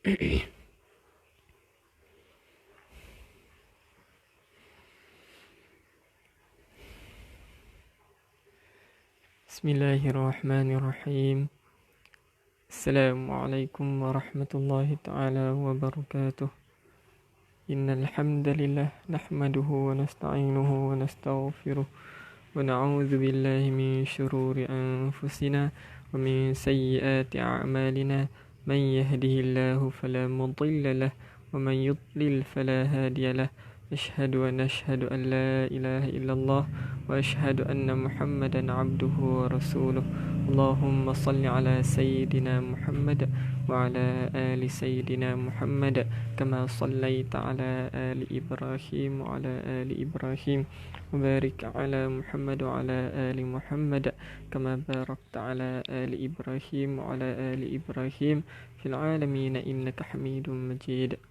Bismillahirrahmanirrahim. Assalamualaikum warahmatullahi ta'ala wabarakatuh. Innal hamdalillah nahmaduhu wa nasta'inuhu wa nastaghfiruh wa na'udzu billahi min shururi anfusina wa min sayyiati a'malina. Man yahdihillahu fala mudilla lahu wa man yudlil fala hadiya lahu. Asyhadu an la ilaha illallah wa asyhadu anna Muhammadan abduhu wa rasuluh. Allahumma salli ala sayyidina Muhammad wa ala ali sayyidina Muhammad kama sallaita ala ali Ibrahim wa ala ali Ibrahim wa barik ala Muhammad wa ala ali Muhammad kama barakta ala ali Ibrahim wa ala ali Ibrahim fil alamin innaka Hamidum Majid.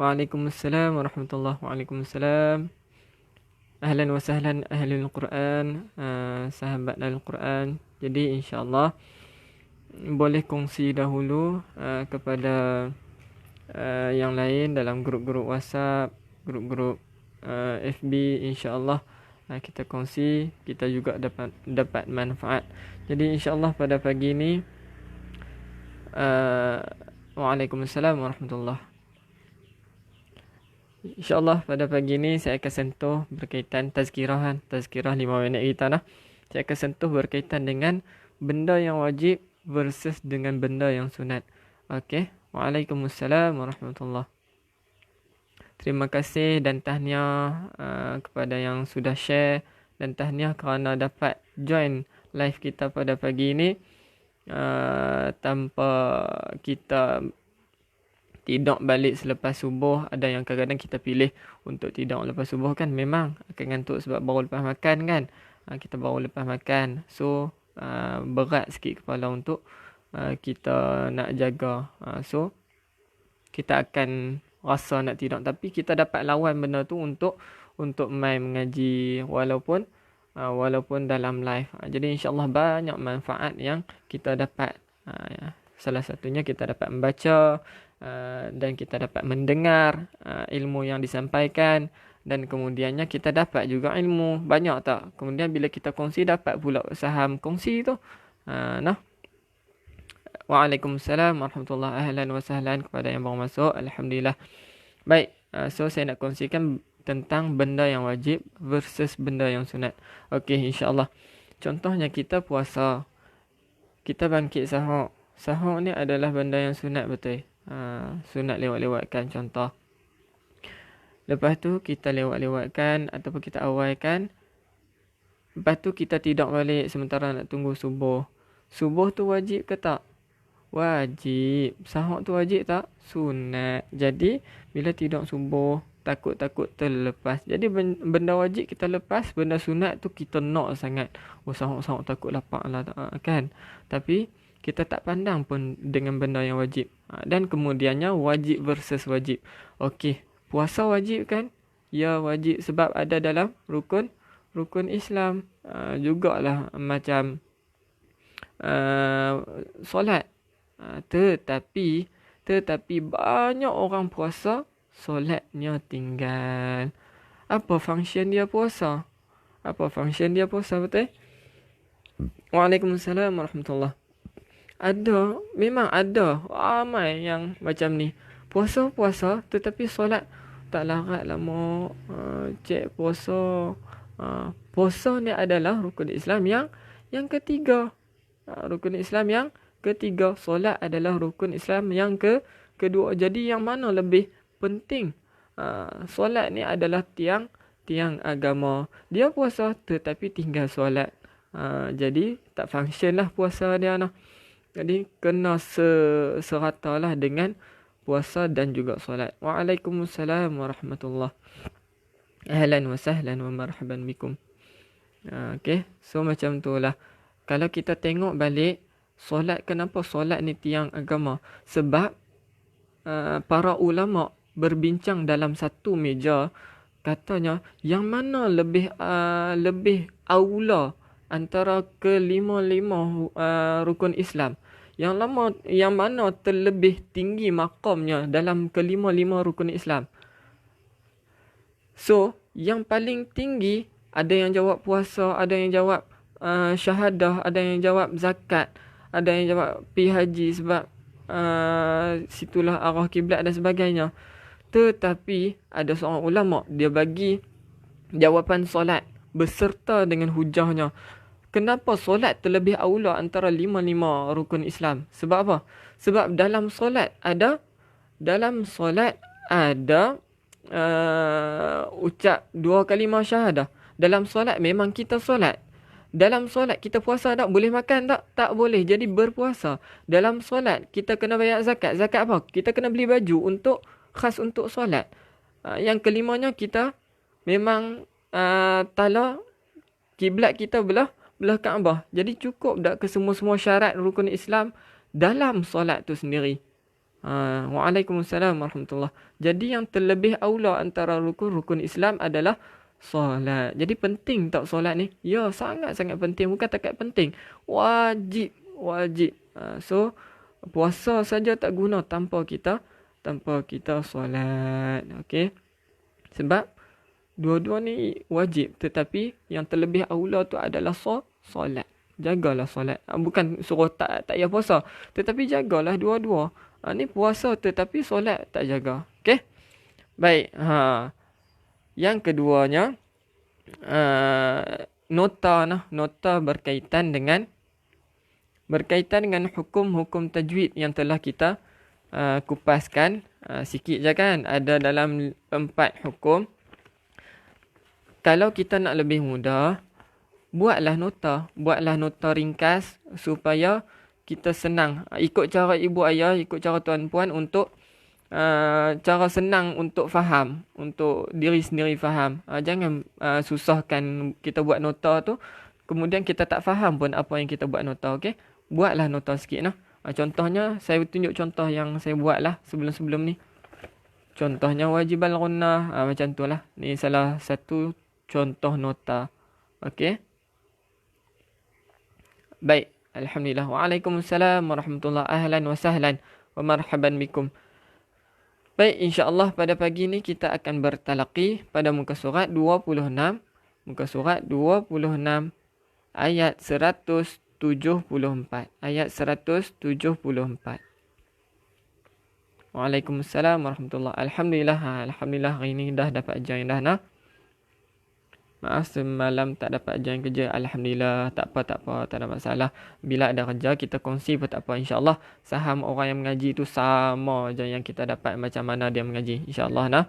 Waalaikumsalam warahmatullahi wabarakatuh. Ahlan wa sahlan ahlul Quran, sahabat Al-Quran. Jadi insya-Allah boleh kongsi dahulu kepada yang lain dalam grup-grup WhatsApp, grup-grup FB, insya-Allah kita kongsi, kita juga dapat manfaat. Jadi insya-Allah pada pagi ini Waalaikumsalam warahmatullahi. InsyaAllah pada pagi ini saya akan sentuh berkaitan tazkirah 5 minit kita lah. Saya akan sentuh berkaitan dengan benda yang wajib versus dengan benda yang sunat. Okey. Waalaikumsalam warahmatullahi. Terima kasih dan tahniah kepada yang sudah share, dan tahniah kerana dapat join live kita pada pagi ini tanpa kita tidak balik selepas subuh. Ada yang kadang-kadang kita pilih untuk tidak lepas subuh kan, memang akan ngantuk sebab baru lepas makan kan. Kita baru lepas makan, so berat sikit kepala untuk kita nak jaga. So kita akan rasa nak tidur, tapi kita dapat lawan benda tu untuk main mengaji walaupun dalam live. Jadi insya-Allah banyak manfaat yang kita dapat. Salah satunya kita dapat membaca dan kita dapat mendengar ilmu yang disampaikan, dan kemudiannya kita dapat juga ilmu banyak tak. Kemudian bila kita kongsi dapat pula saham kongsi tu. Waalaikumsalam warahmatullahi. Ahlan wa sahlan kepada yang baru masuk. Alhamdulillah. Baik, so saya nak kongsikan tentang benda yang wajib versus benda yang sunat. Okey, insya-Allah. Contohnya kita puasa, kita bangkit sahur. Sahur ni adalah benda yang sunat, betul. Sunat lewat-lewatkan contoh. Lepas tu kita lewat-lewatkan ataupun kita awalkan. Lepas tu kita tidur balik sementara nak tunggu subuh. Subuh tu wajib ke tak? Wajib. Sahur tu wajib tak? Sunat. Jadi bila tidur subuh takut-takut terlepas. Jadi benda wajib kita lepas, benda sunat tu kita nak sangat. Sahur takut lapar lah kan. Tapi kita tak pandang pun dengan benda yang wajib. Dan kemudiannya wajib versus wajib. Okey, puasa wajib kan? Ya wajib sebab ada dalam rukun Islam. Jugalah macam solat. Tetapi banyak orang puasa, solatnya tinggal. Apa function dia puasa? Betul? Waalaikumsalam warahmatullahi. Memang ada ramai yang macam ni. Puasa tetapi solat tak larat lama. Cek puasa. Puasa ni adalah rukun Islam yang ketiga. Rukun Islam yang ketiga. Solat adalah rukun Islam yang kedua. Jadi yang mana lebih penting? Solat ni adalah tiang agama. Dia puasa tetapi tinggal solat. Jadi tak function lah puasa dia nah. Jadi kena serata lah dengan puasa dan juga solat. Waalaikumsalam warahmatullahi. Ahlan wa sahlan wa marhaban bikum. Okay, so macam tu lah. Kalau kita tengok balik, solat, kenapa solat ni tiang agama? Sebab para ulama berbincang dalam satu meja, katanya yang mana lebih aula antara kelima rukun Islam. yang mana terlebih tinggi makamnya dalam kelima-lima rukun Islam. So, yang paling tinggi, ada yang jawab puasa, ada yang jawab syahadah, ada yang jawab zakat, ada yang jawab pergi haji sebab situlah arah kiblat dan sebagainya. Tetapi ada seorang ulama, dia bagi jawapan solat beserta dengan hujahnya. Kenapa solat terlebih aula antara lima-lima rukun Islam? Sebab apa? Sebab dalam solat ada ucap dua kalimah syahadah. Dalam solat memang kita solat. Dalam solat kita puasa tak? Boleh makan tak? Tak boleh. Jadi berpuasa. Dalam solat kita kena bayar zakat. Zakat apa? Kita kena beli baju khas untuk solat. Yang kelimanya kita memang tala kiblat kita belah Kaabah. Jadi cukup tak ke semua-semua syarat rukun Islam dalam solat tu sendiri. Waalaikumsalam warahmatullahi. Jadi yang terlebih aula antara rukun Islam adalah solat. Jadi penting tak solat ni? Ya, sangat-sangat penting. Bukan takat penting. Wajib. So, puasa saja tak guna tanpa kita solat. Okey. Sebab dua-dua ni wajib. Tetapi yang terlebih aula tu adalah solat. Jagalah solat. Bukan suruh tak payah puasa. Tetapi jagalah dua-dua. Ni puasa tetapi solat tak jaga. Okey. Baik. Yang keduanya, nota berkaitan dengan hukum-hukum tajwid yang telah kita kupaskan sikit je kan. Ada dalam 4 hukum. Kalau kita nak lebih mudah, buatlah nota ringkas supaya kita senang. Ikut cara ibu ayah, ikut cara tuan puan untuk cara senang untuk faham, untuk diri sendiri faham. Jangan susahkan kita buat nota tu, kemudian kita tak faham pun apa yang kita buat nota. Okey, buatlah nota sikit nah. Contohnya, saya tunjuk contoh yang saya buat lah sebelum-sebelum ni. Contohnya wajib al-ghunnah, macam tu lah. Ni salah satu contoh nota. Okey. Baik, alhamdulillah. Waalaikumsalam warahmatullahi. Ahlan wa sahlan wa marhaban bikum. Baik, insya-Allah pada pagi ni kita akan bertalaqi pada muka surat 26. Muka surat 26 ayat 174. Ayat 174. Waalaikumsalam warahmatullahi. Alhamdulillah hari ni dah dapat ajar yang dah nah. Maaf semalam tak dapat ajar yang kerja. Alhamdulillah, tak apa, tak ada masalah. Bila ada kerja kita kongsi pun tak apa. InsyaAllah saham orang yang mengaji tu sama je yang kita dapat macam mana dia mengaji. InsyaAllah nah.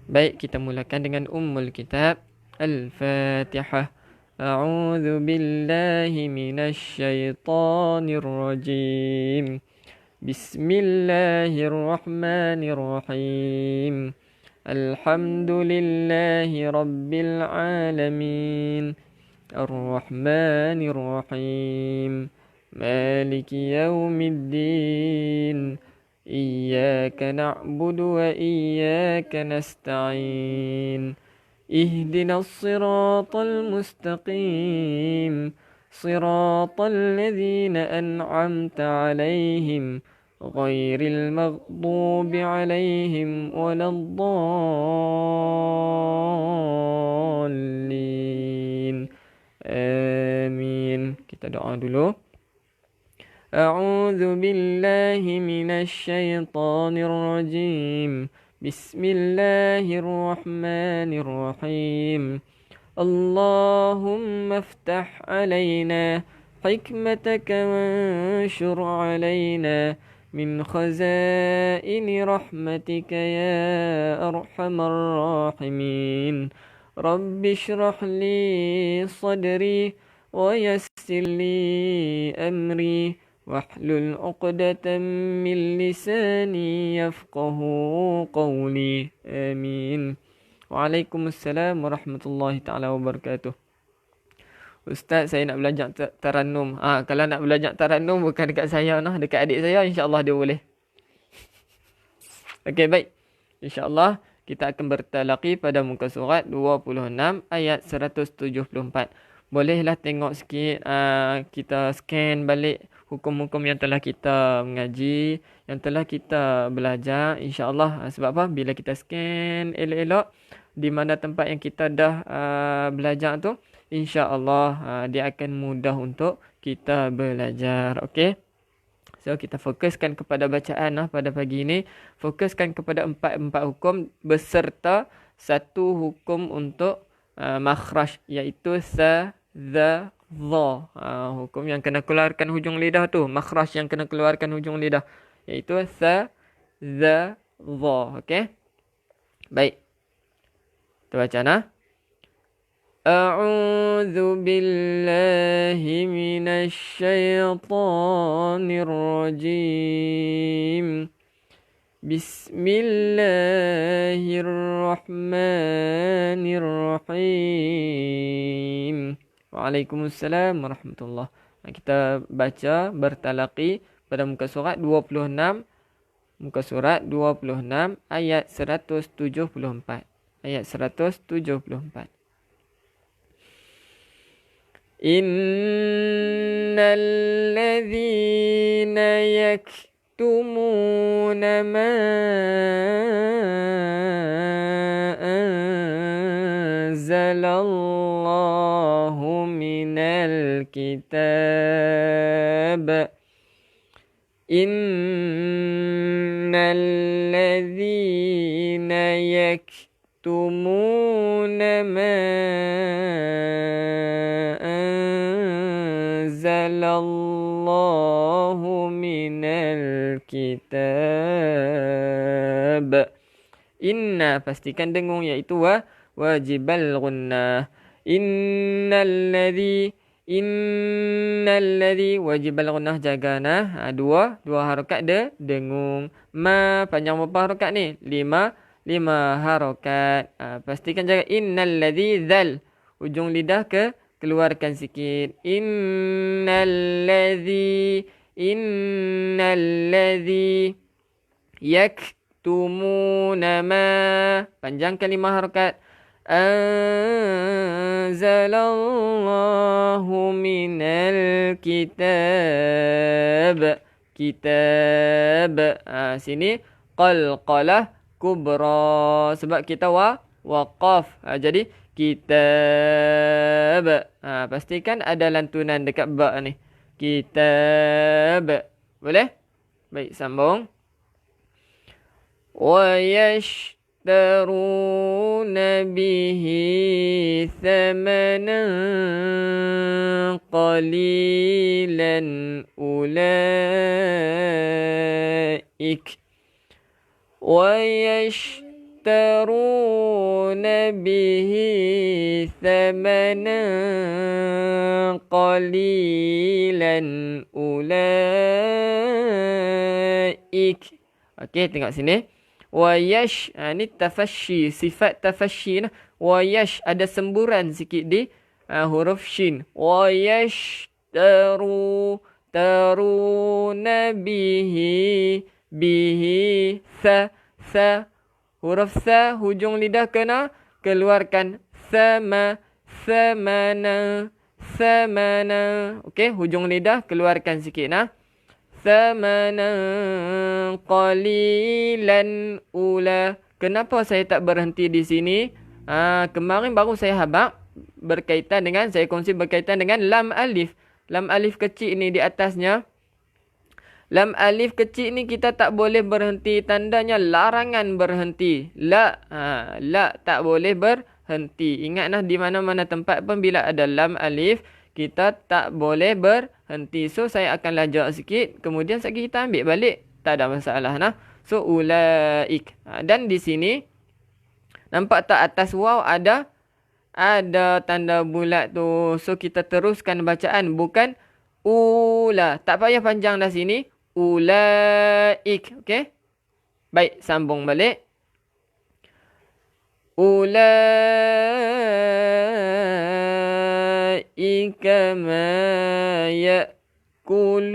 Baik, kita mulakan dengan Ummul Kitab. Al-Fatihah. A'udzu billahi minasy syaithanir rajim. Bismillahirrahmanirrahim. Alhamdulillahi Rabbil Alamin. Ar-Rahmanir-Rahim. Maliki Yawmiddin. Iyyaka na'budu wa iyyaka nasta'in. Ihdinas siratal mustaqim. Siratal ladzina an'amta 'alaihim. غير المغضوب عليهم ولا الضالين آمين. Kita doa dulu. أعوذ بالله من الشيطان الرجيم. بسم الله الرحمن الرحيم. اللهم افتح علينا حكمتك وانشر علينا من خزائن رحمتك يا أرحم الراحمين. رب اشرح لي صدري ويسر لي أمري واحلل عقدة من لساني يفقه قولي آمين. Waalaikumsalam warahmatullahi taala wabarakatuh. Ustaz, saya nak belajar tarannum. Kalau nak belajar tarannum bukan dekat saya nah, dekat adik saya, insya-Allah dia boleh. Okey, baik. Insya-Allah kita akan bertalaqi pada muka surat 26 ayat 174. bolehlah tengok sikit, kita scan balik hukum-hukum yang telah kita mengaji, yang telah kita belajar, insya-Allah. Sebab apa? Bila kita scan elok-elok di mana tempat yang kita dah belajar tu, insya-Allah dia akan mudah untuk kita belajar. Okey. So kita fokuskan kepada bacaan pada pagi ini. Fokuskan kepada empat hukum beserta satu hukum untuk makhraj, iaitu sa, za, dha. Hukum yang kena keluarkan hujung lidah tu, makhraj yang kena keluarkan hujung lidah, iaitu sa, za, dha. Okey. Baik. Kita baca nah. أعوذ بالله من الشيطان الرجيم بسم الله الرحمن الرحيم Waalaikumsalam warahmatullahi. Kita baca bertalaqi pada muka surat 26, muka surat 26 ayat 174. Ayat 174. Innal ladzina yaktumuna ma anzalallahu minal kitab. Innal ladzina yaktumuna ma anzalallahu minal kitab. Inna, pastikan dengung, iaitu wajibal gunnah. Innal ladzi wajibal gunnah, jaga nah. Dua harakat dengung. Ma panjang berapa harakat ni? Lima harakat. Pastikan jaga innal ladzi dzal. Ujung lidah keluarkan sikit. Innal ladzi yaktumuna ma, panjangkan 5 harakat. Anzalallahu minal kitab. Sini qalqalah kubra, sebab kita waqaf. Jadi kitab. Pastikan ada lantunan dekat ba ni. Kitab. Boleh? Baik, sambung. Wa yashtaruna bihi thamanan qalilan ulaik. Wa يشترون به ثمنا قليلا أولئك. Okey, tengok sini. Wayash, ni tafasyi, sifat tafasyi. Wayash, ada semburan sikit di huruf shin. Taruna bihi sa. Huruf sa, hujung lidah kena keluarkan. Samana. Okey, hujung lidah keluarkan sikit nah. Thamanan qalilan ula. Kenapa saya tak berhenti di sini? Kemarin baru saya habaq saya kongsi berkaitan dengan lam alif. Lam alif kecil ni di atasnya. Lam alif kecil ni kita tak boleh berhenti, tandanya larangan berhenti. La tak boleh berhenti. Ingatlah di mana-mana tempat pun bila ada lam alif kita tak boleh berhenti. So saya akan lajak sikit, kemudian sekali kita ambil balik, tak ada masalah nah. So ulaik. Dan di sini nampak tak atas waw ada tanda bulat tu. So kita teruskan bacaan, bukan ula. Tak payah panjang dah sini. Ulaik. Okey. Baik, sambung balik. Ulaika ma ya'kuluna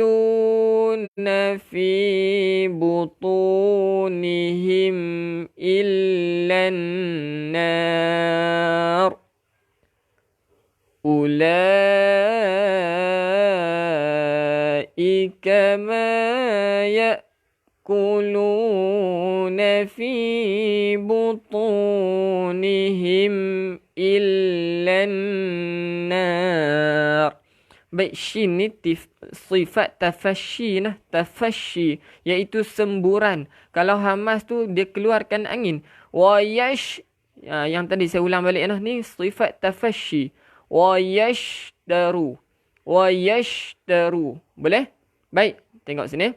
fi butunihim illan nar. Ulaika ma ya'kuluna fi butunihim illan nar. Baik, shin ni sifat tafashi nah, tafashi iaitu semburan. Kalau hamas tu dia keluarkan angin. Wa yash, yang tadi saya ulang balik nah, ni sifat tafashi. Wa yashtaru. Wa yashtaru. Boleh? Baik, tengok sini.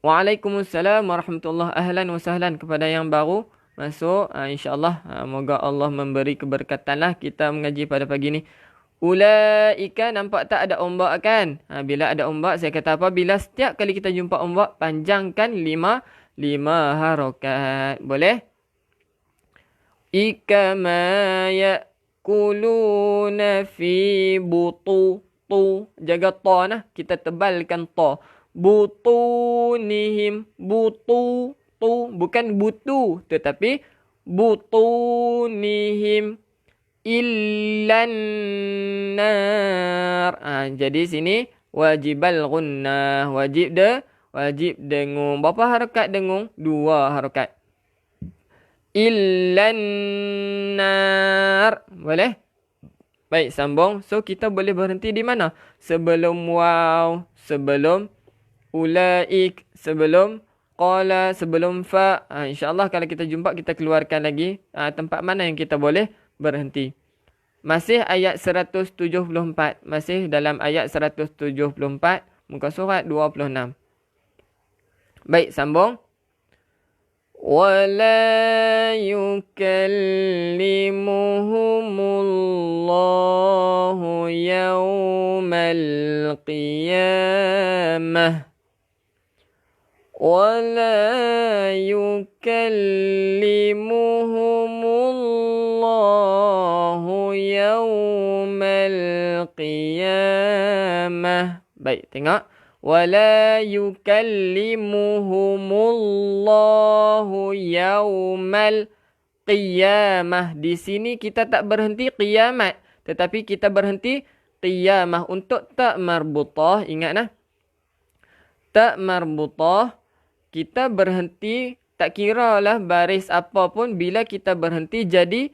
Waalaikumsalam warahmatullahi, ahlan wa sahlan kepada yang baru masuk. InsyaAllah, moga Allah memberi keberkatan lah kita mengaji pada pagi ni. Ulaika, nampak tak ada ombak kan? Bila ada ombak, saya kata apa? Bila setiap kali kita jumpa ombak, panjangkan 5 harakat. Boleh? Ika ma ya'kuluna fi butu. Jaga ta nah. Kita tebalkan ta. Butunihim. Butu. Bukan butu. Tetapi butunihim. Illan nar. Jadi sini wajibal gunnah. Wajib dengung. Berapa harakat dengung? 2 harakat. Illan nar. Boleh? Baik, sambung. So kita boleh berhenti di mana? Sebelum waw, sebelum ulaik, sebelum qala, sebelum fa. InsyaAllah kalau kita jumpa, kita keluarkan lagi tempat mana yang kita boleh berhenti. Masih ayat 174. Masih dalam ayat 174. Muka surat 26. Baik, sambung. وَلَا يُكَلِّمُهُمُ اللَّهُ يَوْمَ الْقِيَامَةِ وَلَا يُكَلِّمُهُمُ اللَّهُ يَوْمَ الْقِيَامَةِ. Baik, tengok. وَلَا يُكَلِّمُهُمُ اللَّهُ يَوْمَ الْقِيَامَةِ. Di sini kita tak berhenti qiyamat, tetapi kita berhenti qiyamah untuk tak marbutah. Ingat nah. Tak marbutah. Kita berhenti, tak kira lah baris apa pun, bila kita berhenti jadi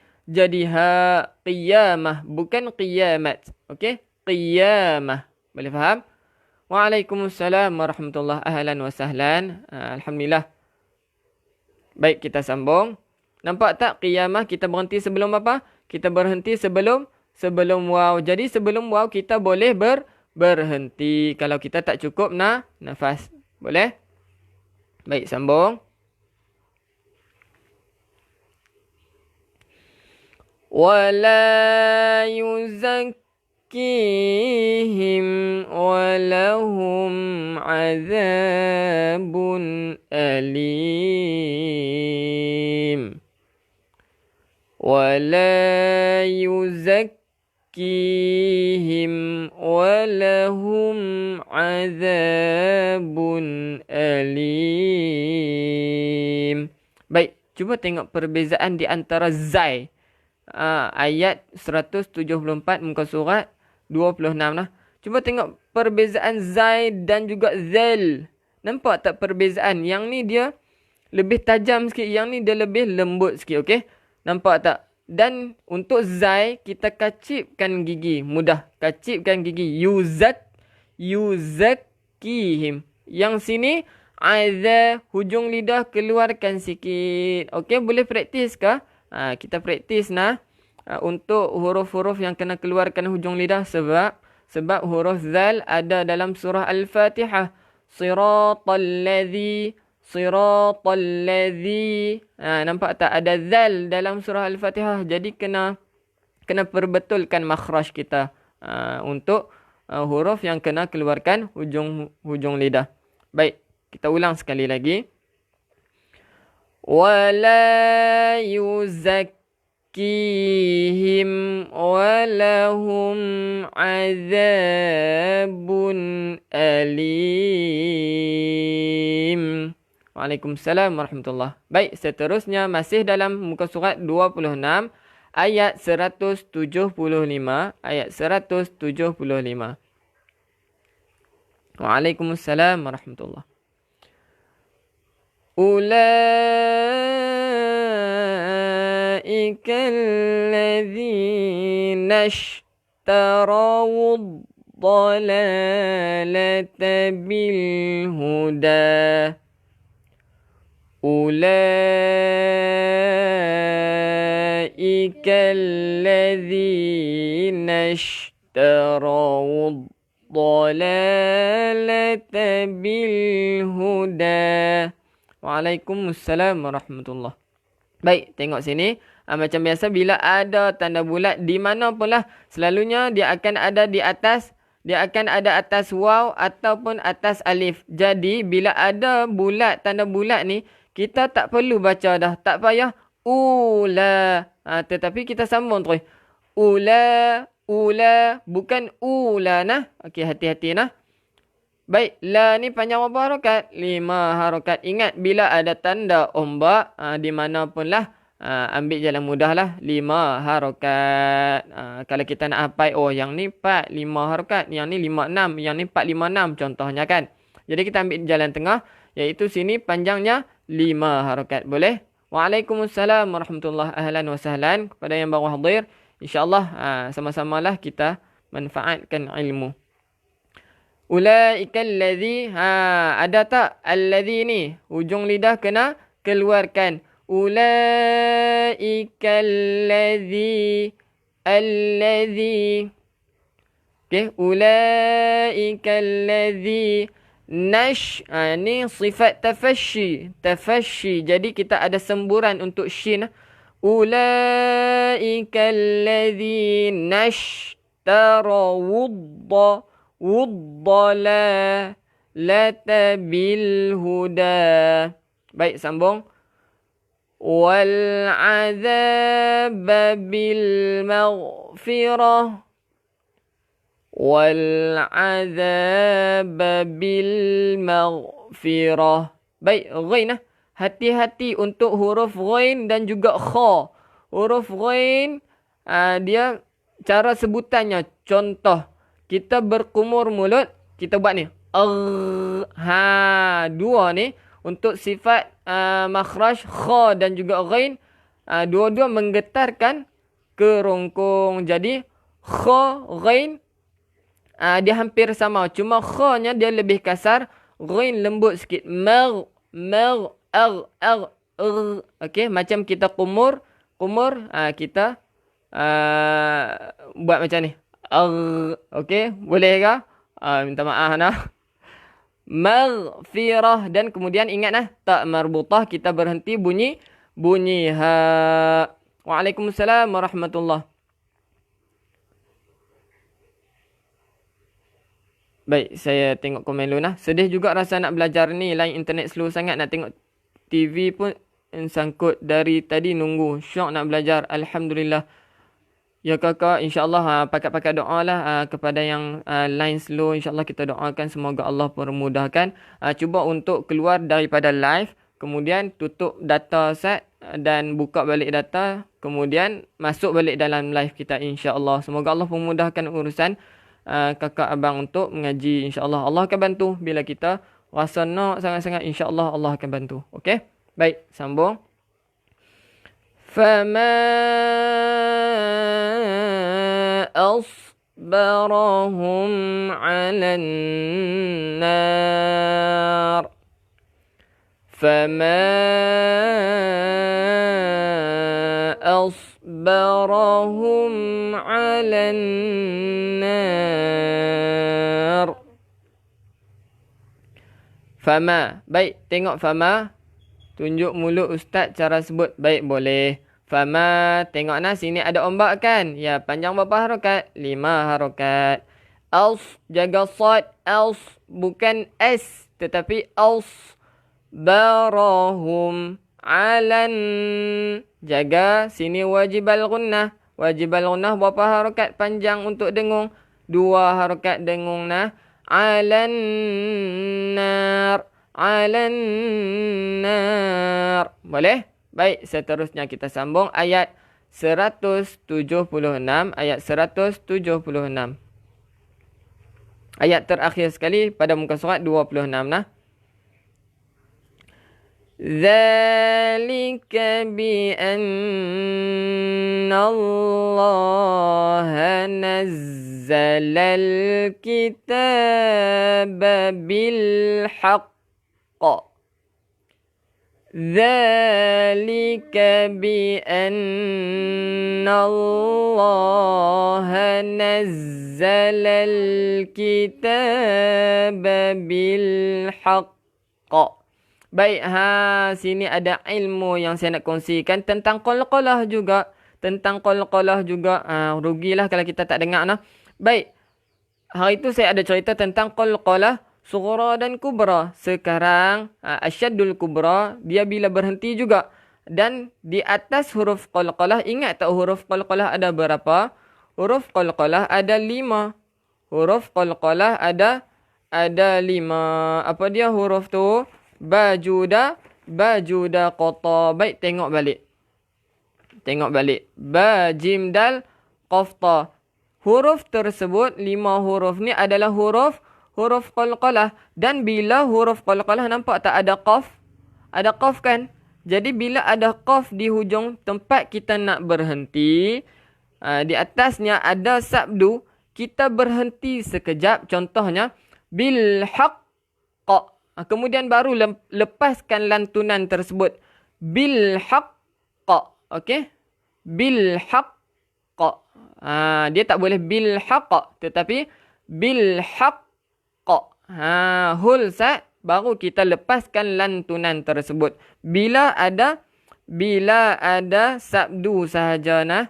ha qiyamah, bukan qiyamat. Okey? Qiyamah. Boleh faham? Waalaikumsalam warahmatullahi, ahlan wa sahlan. Alhamdulillah. Baik, kita sambung. Nampak tak qiyamah kita berhenti sebelum apa? Kita berhenti sebelum waw. Jadi sebelum waw kita boleh berhenti kalau kita tak cukup nafas. Boleh? Baik, sambung. Wala yuzakkihim walahum azabun alim. Wala yuzakkihim walahum azabun alim. Baik, cuba tengok perbezaan di antara zai. Ayat 174 muka surat 26 lah. Cuba tengok perbezaan zai dan juga zal. Nampak tak perbezaan? Yang ni dia lebih tajam sikit, yang ni dia lebih lembut sikit, okey? Nampak tak? Dan untuk zai kita kacipkan gigi. Mudah, kacipkan gigi. Yuzakkihim. Yang sini azza, hujung lidah keluarkan sikit. Okey, boleh praktis ke? Kita praktis untuk huruf-huruf yang kena keluarkan hujung lidah, sebab huruf zal ada dalam surah Al-Fatihah. Siratal ladzi. Nampak tak ada zal dalam surah Al-Fatihah. Jadi kena perbetulkan makhraj kita untuk huruf yang kena keluarkan hujung lidah. Baik, kita ulang sekali lagi. Wala yuzakkihim walahum azabun alim. Waalaikumsalam warahmatullahi. Baik, seterusnya masih dalam muka surat 26 ayat 175. Ayat 175. Waalaikumsalam warahmatullahi. أولئك الذين اشتروا الضلالة بالهدى أولئك الذين اشتروا الضلالة بالهدى. Waalaikumsalam warahmatullahi. Baik, tengok sini. Macam biasa bila ada tanda bulat di mana pun lah, selalunya dia akan ada di atas, dia akan ada atas waw ataupun atas alif. Jadi bila ada bulat, tanda bulat ni, kita tak perlu baca dah. Tak payah ula. Tetapi kita sambung terus. Ula, bukan ula nah. Okey, hati-hati nah. Baik, la ni panjang berapa harakat? 5 harakat. Ingat, bila ada tanda ombak, di mana pun lah, ambil jalan mudah lah. 5 harakat. Kalau kita nak hafal, oh yang ni 4, 5 harakat. Yang ni 5, 6. Yang ni 4, 5, 6 contohnya kan. Jadi kita ambil jalan tengah, iaitu sini panjangnya 5 harakat. Boleh? Waalaikumsalam warahmatullahi. Ahlan wa sahlan. Kepada yang baru hadir, InsyaAllah sama-samalah kita manfaatkan ilmu. Ulaika alladhi, ada tak alladhi ni? Hujung lidah kena keluarkan. Ulaika alladhi. Okey, ulaika alladhi ni sifat tafashi. Jadi kita ada semburan untuk shin. Ulaika alladhi nashtarawudda والضلالة بالهدى. Baik, sambung. والعذاب بالمغفرة. والعذاب بالمغفرة. Baik, ghain. Hati-hati untuk huruf ghain dan juga kha. Huruf ghain, dia cara sebutannya. Contoh, kita berkumur mulut, kita buat ni. Dua ni untuk sifat makhraj kha dan juga ghain, dua-dua menggetarkan kerongkong. Jadi kha, ghain, dia hampir sama. Cuma kha-nya dia lebih kasar, ghain lembut sikit. Okey, macam kita kumur, kita buat macam ni. Okey, boleh ke? Minta maaf nah. Maghfirah, dan kemudian ingatlah tak marbutah, kita berhenti bunyi ha. Waalaikumsalam warahmatullahi. Baik, saya tengok komen dulu nah. Sedih juga rasa nak belajar ni, line internet slow sangat, nak tengok TV pun sangkut dari tadi nunggu. Syok nak belajar. Alhamdulillah. Ya kakak, insyaAllah pakat-pakat doa lah kepada yang line slow. InsyaAllah kita doakan semoga Allah permudahkan. Cuba untuk keluar daripada live, kemudian tutup data set dan buka balik data, kemudian masuk balik dalam live kita insyaAllah. Semoga Allah permudahkan urusan kakak abang untuk mengaji insyaAllah. Allah akan bantu bila kita rasa nak sangat-sangat, insyaAllah Allah akan bantu. Okey? Baik, sambung. فما أصبرهم على النار فما أصبرهم على النار. Fama. Baik, tengok fama. Tunjuk mulut ustaz cara sebut. Baik, boleh. Fama, tengok nah, sini ada ombak kan? Ya, panjang berapa harakat? 5 harakat. Als, jaga sad. Als, bukan S, tetapi als. Barahum alan. Jaga, sini wajib al-gunnah. Wajib al-gunnah berapa harakat panjang untuk dengung? 2 harakat dengung nah. Alan nar. Alan nar. Boleh? Baik, seterusnya kita sambung ayat 176. Ayat 176. Ayat terakhir sekali pada muka surat 26 nah. ذلك بأن الله نزل الكتاب بالحق ذلك بأن الله نزل الكتاب بالحق. Baik, sini ada ilmu yang saya nak kongsikan tentang qalqalah juga. Rugilah kalau kita tak dengar nah. Baik. Hari itu saya ada cerita tentang qalqalah sughra dan kubra. Sekarang asyaddul kubra dia bila berhenti juga. Dan di atas huruf qalqalah, ingat tak huruf qalqalah ada berapa? Huruf qalqalah ada 5. Huruf qalqalah ada 5. Apa dia huruf tu? Bajuda qata. Baik, tengok balik. Ba, jim, dal, qafta. Huruf tersebut, 5 huruf ni adalah huruf qalqalah. Dan bila huruf qalqalah, nampak tak ada qaf? Ada qaf kan? Jadi bila ada qaf di hujung tempat kita nak berhenti, di atasnya ada sabdu, kita berhenti sekejap. Contohnya, bil haqqa. Kemudian baru lepaskan lantunan tersebut. Bil haqqa. Okey? Bil haqqa. Dia tak boleh bil haqqa. Tetapi bil haqqa. Hulsat. Baru kita lepaskan lantunan tersebut. Bila ada sabdu sahaja nah.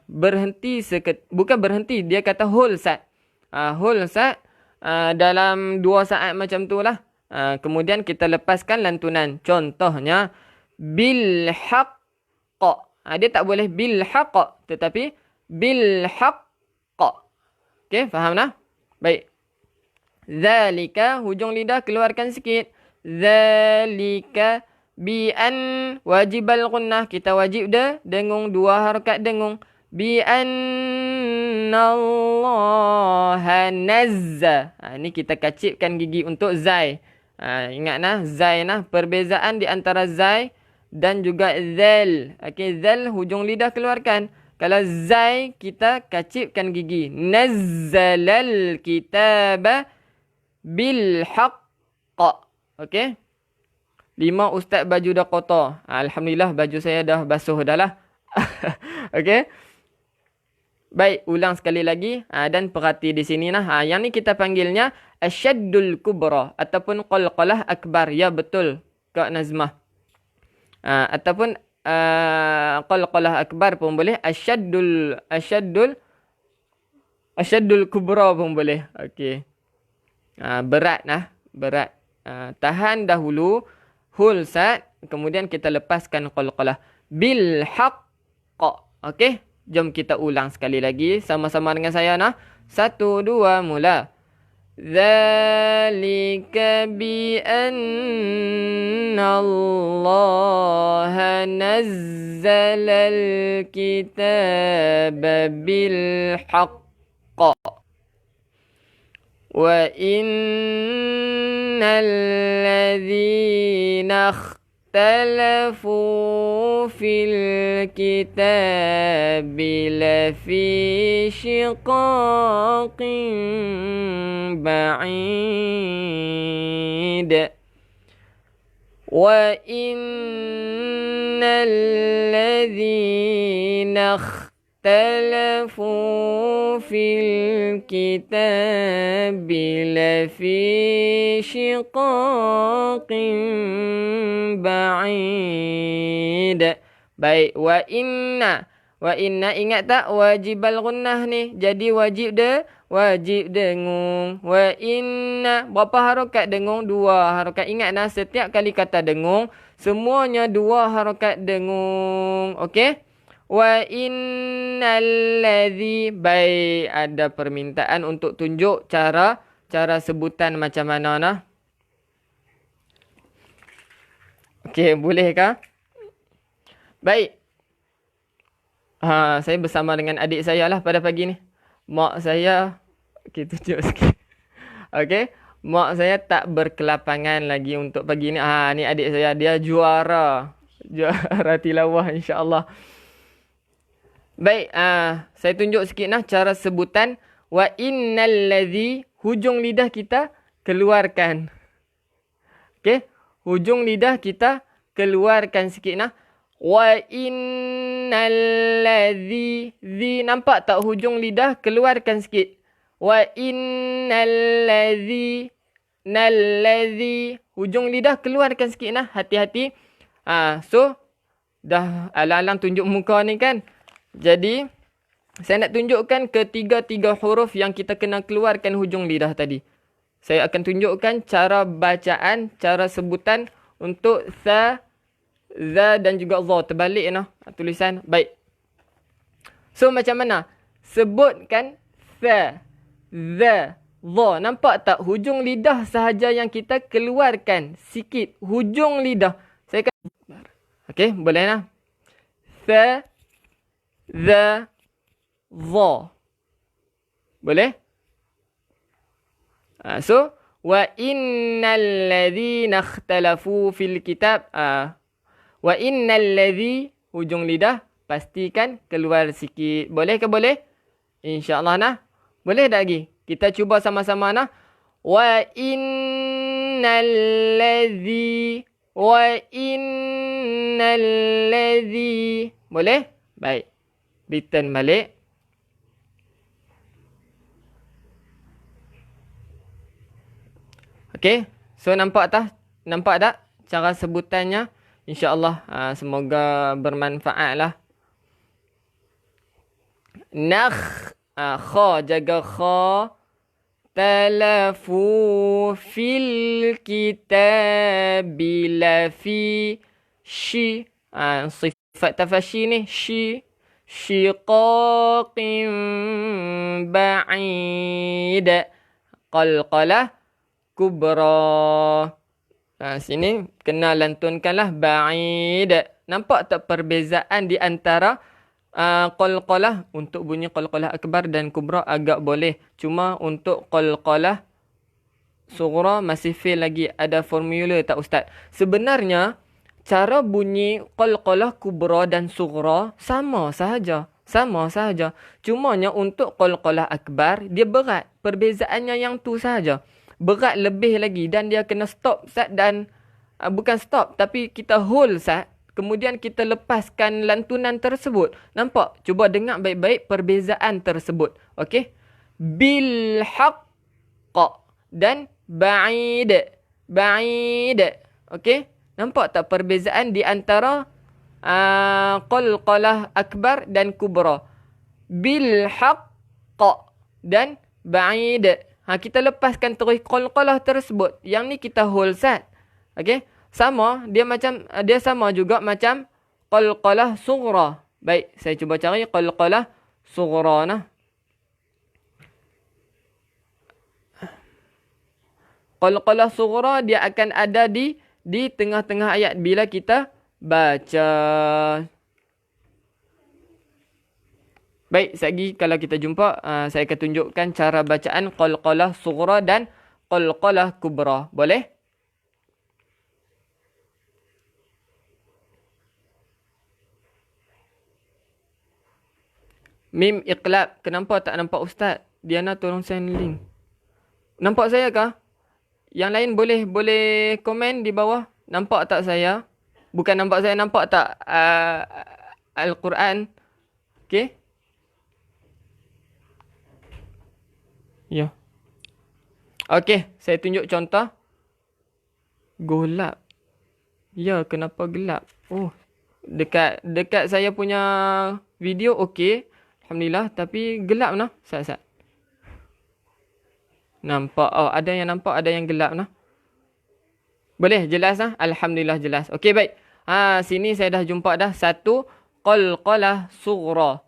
Berhenti bukan berhenti. Dia kata hulsat. Hulsat. Dalam 2 saat macam tu lah. Kemudian kita lepaskan lantunan. Contohnya, bil haqqa. Dia tak boleh bil haqqa. Tetapi, bil haqqa. Okey, faham nah? Baik. Zalika, hujung lidah keluarkan sikit. Zalika, bi'an, wajibal gunnah. Kita wajib dengung. 2 harakat dengung. Bi'annallaha nazza. Ni kita kacipkan gigi untuk zai. Ingat nah, zai nah. Perbezaan di antara zai dan juga zal. Okey, zal hujung lidah keluarkan. Kalau zai, kita kacipkan gigi. Nazzalal kitaba bil haqqa. Okey. 5 ustaz baju dah kotor. Alhamdulillah baju saya dah basuh dah lah. Okey. Baik, ulang sekali lagi dan perhati di sini nah. Yang ni kita panggilnya asyaddul kubra ataupun qalqalah akbar. Ya betul, Kak Nazmah. Ataupun qalqalah akbar pun boleh. Asyaddul kubra pun boleh. Okey. Berat nah, berat. Tahan dahulu hulsat, kemudian kita lepaskan qalqalah bil haqq. Okey. Jom kita ulang sekali lagi sama-sama dengan saya nah. 1 2 mula. Dzalika bi anna Allah nazzala al-kitaba bil haqq wa innal ladzina اختلفوا في الكتاب لفي شقاق بعيد وإن الذين اختلفوا في الكتاب لفي شقاق بعيد. Baik, wa inna ingat tak wajibal gunnah ni. Jadi wajib dengung. Wa inna berapa harakat dengung? 2 harakat. Ingat nah, setiap kali kata dengung semuanya 2 harakat dengung. Okey? Wa innal ladzi. Baik, ada permintaan untuk tunjuk cara sebutan macam mana nah. Okey, bolehkah? Baik. Saya bersama dengan adik saya lah pada pagi ni. Mak saya, kita tunjuk sikit. Okey. Mak saya tak berkelapangan lagi untuk pagi ni. Ni adik saya. Dia juara. Juara tilawah insya-Allah. Baik. Saya tunjuk sikit nah cara sebutan. Wa innal ladzi. Hujung lidah kita keluarkan. Okey. Hujung lidah kita keluarkan sikit nah. Wa innal ladzi. Nampak tak hujung lidah keluarkan sikit. Wa innal ladzi. Nalladzi. Hujung lidah keluarkan sikit nah. Hati-hati. So dah alang-alang tunjuk muka ni kan. Jadi saya nak tunjukkan ketiga-tiga huruf yang kita kena keluarkan hujung lidah tadi. Saya akan tunjukkan cara bacaan, cara sebutan untuk sa, za dan juga za. Terbalik tulisan. Baik. So macam mana? Sebutkan sa, za, za. Nampak tak hujung lidah sahaja yang kita keluarkan sikit. Hujung lidah. Saya akan... Okey, boleh nah. Sa, za, za. Boleh? So, wa innal ladzina ikhtalafu fil kitab. Wa innal ladzi, hujung lidah pastikan keluar sikit. Boleh ke boleh? InsyaAllah nah. Boleh tak lagi? Kita cuba sama-sama nah. Wa innal ladzi. Wa innal ladzi. Boleh? Baik. Return balik. Okey. So nampak tak? Nampak tak cara sebutannya? InsyaAllah semoga bermanfaat lah. Nakh. Kha. Jaga kha. Talafu fil kitabi lafi. Shi. Sifat tafashi ni. Shi. Shiqaqin ba'id. Qalqalah kubra. Sini kena lantunkanlah ba'id. Nampak tak perbezaan di antara qalqalah? Untuk bunyi qalqalah akbar dan kubra agak boleh. Cuma untuk qalqalah sughra masih fail lagi. Ada formula tak ustaz? Sebenarnya cara bunyi qalqalah kubra dan sughra sama sahaja. Sama sahaja. Cumanya untuk qalqalah akbar dia berat. Perbezaannya yang tu sahaja. Berat lebih lagi dan dia kena stop sat dan bukan stop tapi kita hold sat, kemudian kita lepaskan lantunan tersebut. Nampak? Cuba dengar baik-baik perbezaan tersebut. Okey? Bil haqq dan ba'id. Ba'id. Okey? Nampak tak perbezaan di antara qalqalah akbar dan kubra? Bil haqq dan ba'id. Kita lepaskan terus qalqalah tersebut. Yang ni kita hold sat. Okey? Sama, dia sama juga macam qalqalah sughra. Baik, saya cuba cari qalqalah sughra nah. Qalqalah sughra dia akan ada di tengah-tengah ayat bila kita baca. Baik, sekejap kalau kita jumpa, saya akan tunjukkan cara bacaan qalqalah sughra dan qalqalah kubra. Boleh? Mim iqlab. Kenapa tak nampak ustaz? Diana tolong send link. Nampak saya kah? Yang lain boleh komen di bawah. Nampak tak saya? Bukan nampak saya, nampak tak Al-Quran? Okey? Ya. Okey, saya tunjuk contoh. Gelap. Ya, kenapa gelap? Oh, dekat saya punya video okey. Alhamdulillah, tapi gelap nah. Sat. Nampak? Oh, ada yang nampak, ada yang gelap nah. Boleh jelas nah? Alhamdulillah jelas. Okey, baik. Sini saya dah jumpa dah satu qalqalah sughra.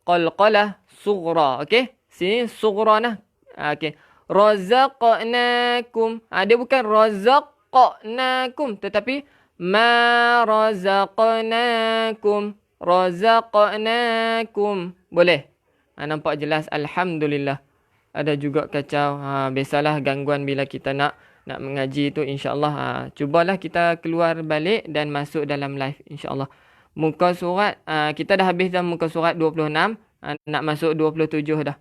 Qalqalah sughra. Okey? Sini sughra nah. Okey. Razaqnakum. Dia bukan razaqnakum tetapi ma razaqnakum. razaqnakum. Boleh? Nampak jelas? Alhamdulillah. Ada juga kacau. Biasalah gangguan bila kita nak mengaji tu, insya-Allah. Cubalah kita keluar balik dan masuk dalam live, insya-Allah. Muka surat kita dah habis dah muka surat 26, nak masuk 27 dah.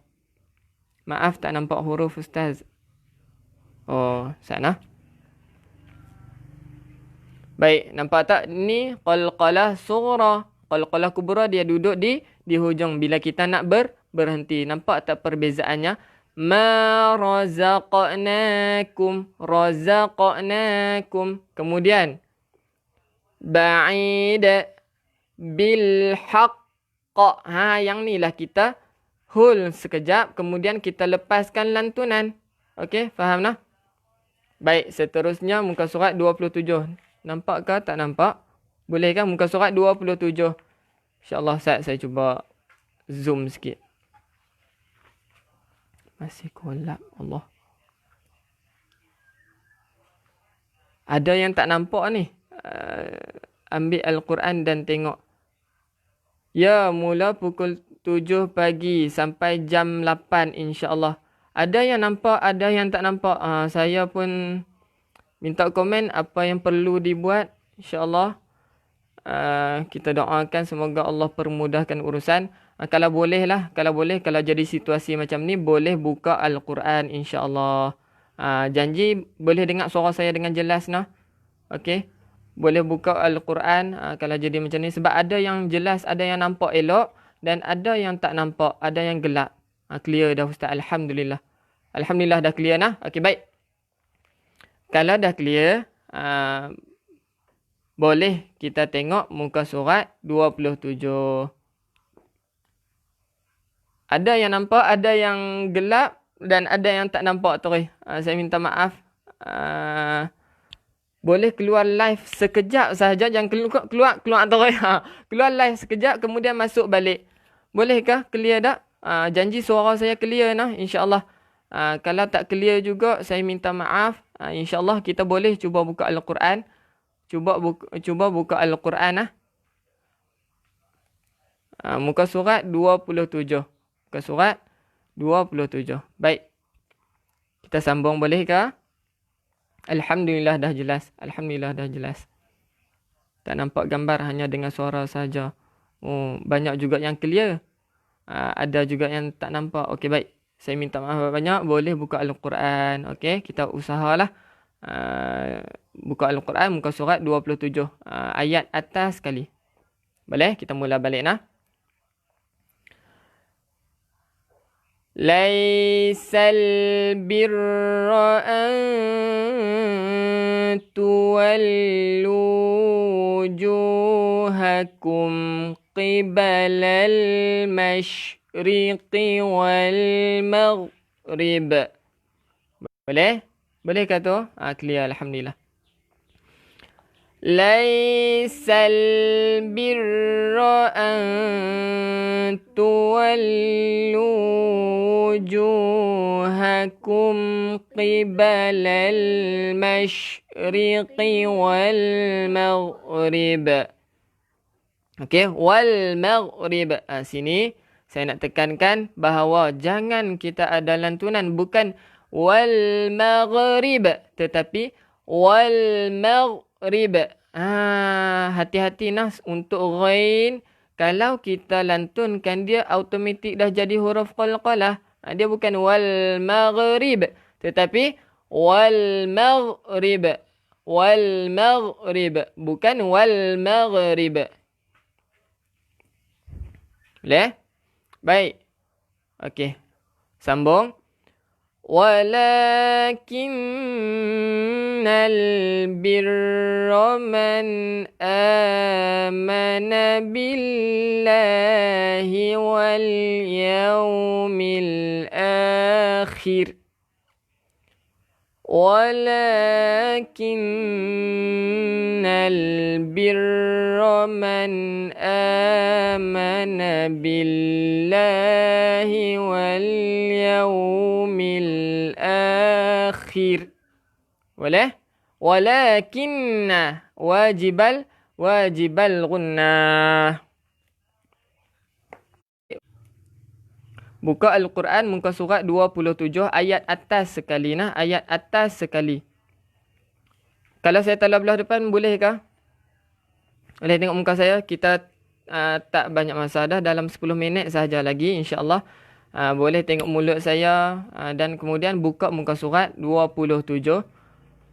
Maaf tak nampak huruf ustaz. Oh, sana. Baik, nampak tak ni qalqalah sughra. Qalqalah kubra dia duduk di hujung bila kita nak berhenti. Nampak tak perbezaannya? Ma razaqnakum, razaqnakum. Kemudian ba'id bil haqq. Yang ni lah kita hul sekejap, kemudian kita lepaskan lantunan. Okey, faham nah? Baik, seterusnya muka surat 27. Nampak ke tak nampak? Boleh kan muka surat 27? InsyaAllah saya cuba zoom sikit. Masih kolap, Allah. Ada yang tak nampak ni? Ambil Al-Quran dan tengok. Ya, mula pukul 7 pagi sampai jam 8 insya-Allah. Ada yang nampak, ada yang tak nampak. Saya pun minta komen apa yang perlu dibuat. InsyaAllah kita doakan semoga Allah permudahkan urusan. Kalau boleh lah, kalau jadi situasi macam ni, boleh buka Al-Quran insya-Allah. Janji boleh dengar suara saya dengan jelas nah. Okey. Boleh buka Al-Quran kalau jadi macam ni. Sebab ada yang jelas, ada yang nampak elok dan ada yang tak nampak, ada yang gelap. Clear dah Ustaz. Alhamdulillah. Alhamdulillah dah clear nah. Okey, baik. Kalau dah clear, boleh kita tengok muka surat 27. Ada yang nampak, ada yang gelap dan ada yang tak nampak terus. Saya minta maaf. Boleh keluar live sekejap sahaja, jangan keluar terus. Keluar live sekejap kemudian masuk balik. Bolehkah? Clear tak? Janji suara saya clear nah, insya-Allah. Kalau tak clear juga saya minta maaf. InsyaAllah kita boleh cuba buka Al-Quran. Cuba buka Al-Quran lah. Muka surat 27. Muka surat 27. Baik. Kita sambung boleh ke? Alhamdulillah dah jelas. Alhamdulillah dah jelas. Tak nampak gambar, hanya dengan suara saja. Oh, banyak juga yang clear. Ada juga yang tak nampak. Okey, baik. Saya minta maaf banyak. Boleh buka Al-Quran. Okey, kita usahalah. Buka Al-Quran muka surat 27. Ayat atas sekali. Boleh? Kita mula balik nah. Laisal birra an tuwallu wujuhakum qibalal masyriqi wal maghrib. Boleh? Boleh ke tu? Clear, alhamdulillah. Laisal birra an tuwallu wujuhakum qibalal masyriqi wal maghrib. Okey, wal maghrib. Sini saya nak tekankan bahawa jangan kita ada lantunan, bukan wal maghrib tetapi wal maghrib. Hati-hati nah untuk ghain. Kalau kita lantunkan dia automatik dah jadi huruf qalqalah. Dia bukan wal maghrib tetapi wal maghrib. Wal maghrib bukan wal maghrib. Boleh? Baik. Okey. Sambung. Walakinnal birra man amana billahi wal yawmil akhir. Walakinnal birra man amana billahi wal yawmil akhir. Boleh? Walakinna wajibal gunnah. Buka Al-Quran muka surat 27 ayat atas sekali nah, ayat atas sekali. Kalau saya talar belah depan bolehkah? Boleh tengok muka saya? Kita tak banyak masa dah, dalam 10 minit sahaja lagi insya-Allah. Boleh tengok mulut saya dan kemudian buka muka surat 27.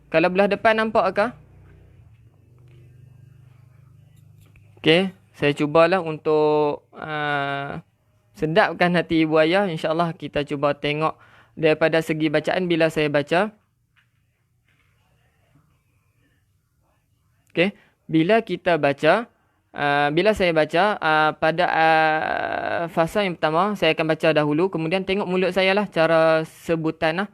Kalau belah depan nampakkah? Okey, saya cubalah untuk sedapkan hati ibu ayah. InsyaAllah kita cuba tengok daripada segi bacaan bila saya baca. Okey, bila kita baca, bila saya baca, pada fasa yang pertama, saya akan baca dahulu. Kemudian tengok mulut saya lah, cara sebutan lah.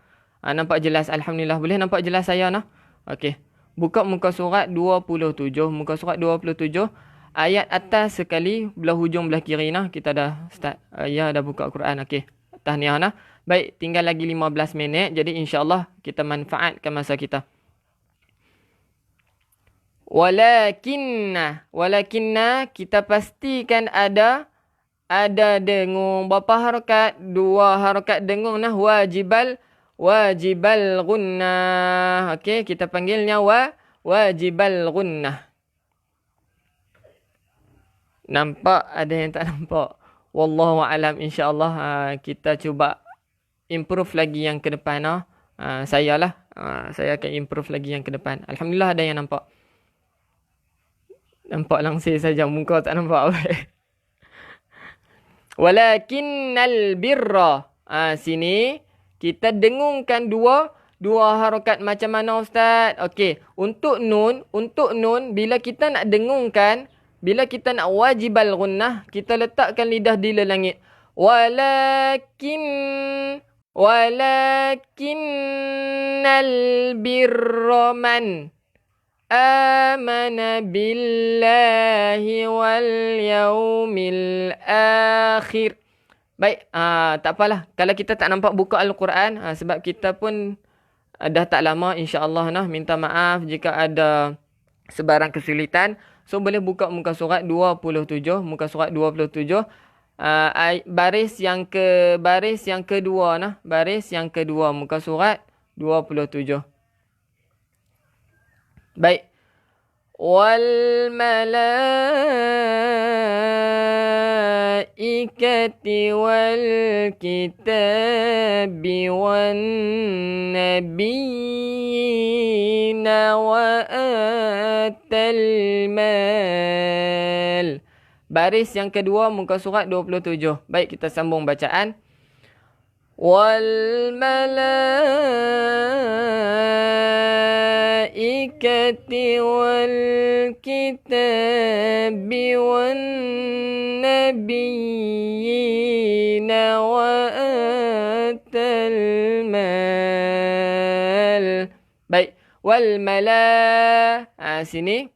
Nampak jelas? Alhamdulillah. Boleh nampak jelas saya lah? Okey. Buka muka surat 27. Muka surat 27. Ayat atas sekali, belah hujung belah kiri nah. Kita dah start. Ya, dah buka Quran. Okey. Tahniah nah. Baik, tinggal lagi 15 minit. Jadi insya-Allah kita manfaatkan masa kita. Walakinna kita pastikan ada dengung. Berapa harakat? 2 harakat dengung nah. Wajibal gunnah. Okey, kita panggilnya wajibal gunnah. Nampak? Ada yang tak nampak? Wallahu alam. InsyaAllah kita cuba improve lagi yang ke depan. Saya lah. Saya akan improve lagi yang ke depan. Alhamdulillah ada yang nampak. Nampak langsir saja. Muka tak nampak. Walakinnal birra. Sini kita dengungkan dua harakat. Macam mana Ustaz? Okey. Untuk nun, bila kita nak dengungkan, bila kita nak wajibal gunnah, kita letakkan lidah di langit. Walakinnal birra man amana billahi wal yaumil akhir. Baik, tak apalah. Kalau kita tak nampak buka Al-Quran, sebab kita pun dah tak lama insya-Allah nah. Minta maaf jika ada sebarang kesulitan. So boleh buka muka surat 27, muka surat 27. Baris yang kedua nah, baris yang kedua muka surat 27. Baik. Wal malaikati wal kitabi wan nabiyina wa atal mal. Baris yang kedua muka surat 27. Baik, kita sambung bacaan. Wal malaikati wal kitabi wan nabiyina wa atal mal. Baik, wal mala, sini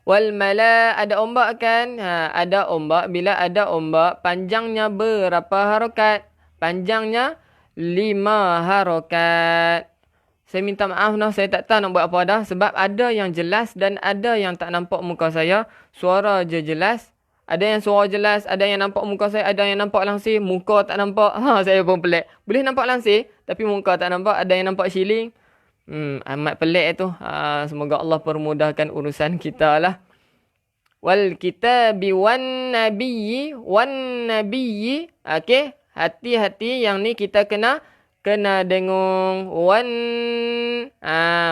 wal mala ada ombak kan? Ada ombak. Bila ada ombak, panjangnya berapa harakat? Panjangnya 5 harakat. Saya minta maaf nah, saya tak tahu nak buat apa dah. Sebab ada yang jelas dan ada yang tak nampak muka saya. Suara je jelas. Ada yang suara jelas, ada yang nampak muka saya, ada yang nampak langsir, muka tak nampak. Saya pun pelik. Boleh nampak langsir, tapi muka tak nampak. Ada yang nampak siling. Amat pelik tu. Semoga Allah permudahkan urusan kita lah. Wal kitabi wan nabiyyi. Okey. Hati-hati yang ni kita kena dengung.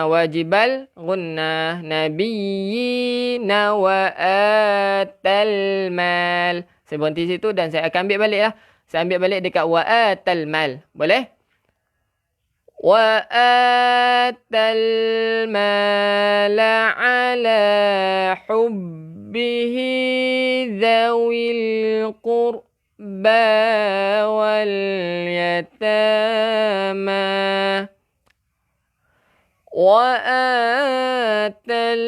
Wajibal gunnah. Nabiyyina wa atal mal. Saya berhenti situ dan saya akan ambil balik lah. Saya ambil balik dekat wa atal mal. Boleh? Wa atal mala ala hubbihi dhawil qurba wal yatama wa atal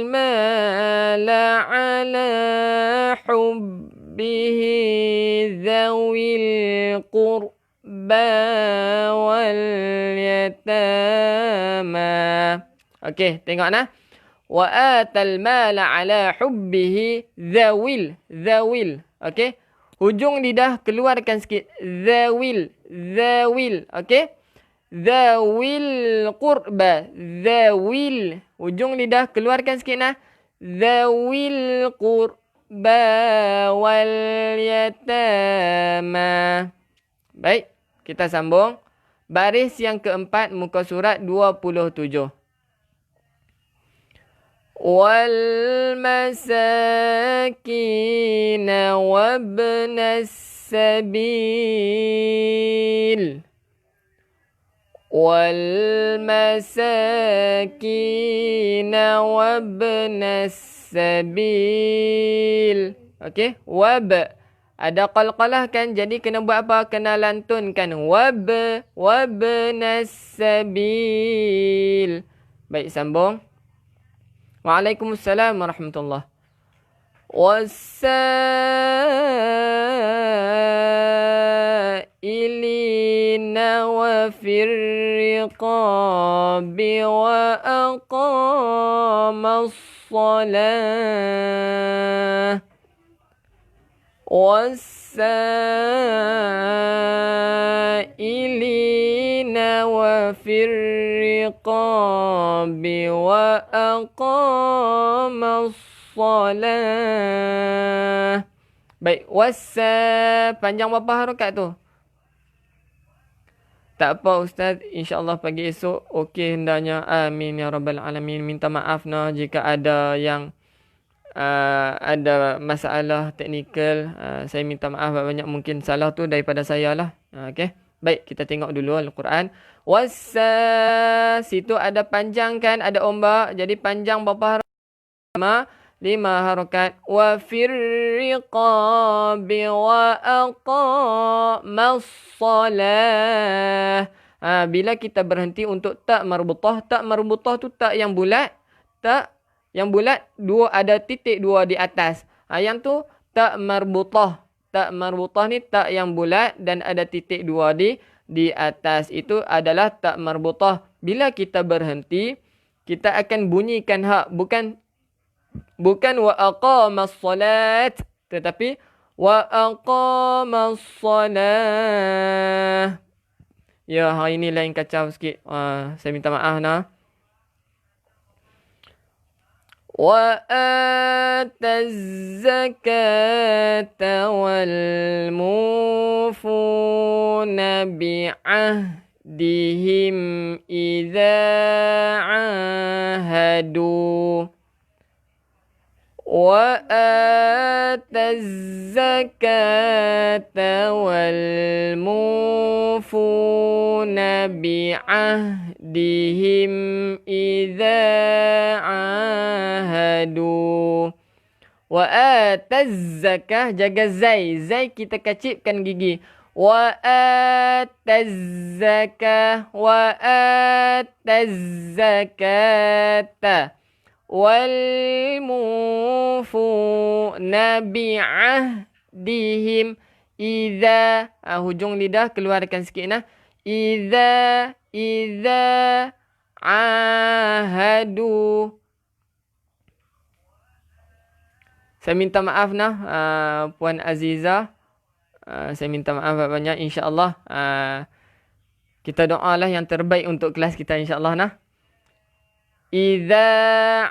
mala ala hubbihi dhawil qurba wal yatama. Okey, tengok nah. Wa atal mala ala hubbihi dhawil. Okey. Hujung lidah keluarkan sikit. Zawil. Zawil. Okey. Zawil qurba. Zawil. Hujung lidah keluarkan sikit nah. Zawil qurba wal yatama. Baik, kita sambung. Baris yang keempat muka surat 27. Wal masakin wabnas sabil. Wal masakin wabnas sabil. Okey, wab. Ada qalqalah kan, jadi kena buat apa? Kena lantunkan. Wabnas sabil. Baik, sambung. Waalaikumsalam warahmatullahi. Wasailina wa firriqabi wa aqamas salah. والسائلين وفي الرقاب وأقام الصلاة. Baik, panjang berapa harokat tu? Tak apa Ustaz, insyaAllah pagi esok okey hendaknya. Amin ya rabbal alamin. Minta maaf jika ada yang ada masalah teknikal. Saya minta maaf banyak, mungkin salah tu daripada saya lah. Okey. Baik, kita tengok dulu Al-Quran. Situ ada panjang kan, ada ombak. Jadi panjang berapa harokat? 5 harokat. Wa firriqabi wa aqamas salah. Bila kita berhenti untuk tak marbutah. Tak marbutah tu tak yang bulat. Tak yang bulat ada titik 2 di atas. Yang tu tak marbutah. Tak marbutah ni tak yang bulat dan ada titik 2 di atas. Itu adalah tak marbutah. Bila kita berhenti, kita akan bunyikan hak. Bukan wa aqamas salat, tetapi wa aqamas salah. Ya, hari ni lain kacau sikit. Saya minta maaf وآتى الزكاة والموفون بعهدهم إذا عاهدوا. وآتى الزكاة والموفون بعهدهم إذا عاهدوا. وآتى الزكاة, jaga zai. Zai kita kacipkan gigi. وآتى الزكاة وآتى الزكاة والموفون بعهدهم إذا. Hujung lidah keluarkan sikit nah. إذا عاهدوا. Saya minta maaf Puan Aziza. Saya minta maaf banyak. InsyaAllah kita doalah yang terbaik untuk kelas kita, insyaAllah Iza